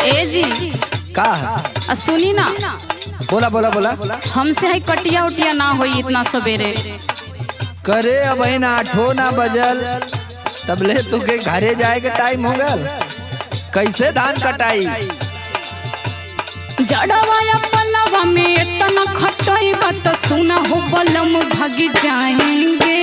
ए जी का सुनी ना, बोला बोला बोला। हमसे है कटिया उटिया ना होई इतना सवेरे। करे अब ना 8 ना बजल तबले तुके घरे जाए के टाइम हो गल। कैसे धान कटाई? जड़वाया पलवा में इतना खटाई बात सुना हो बलम भाग जाएंगे।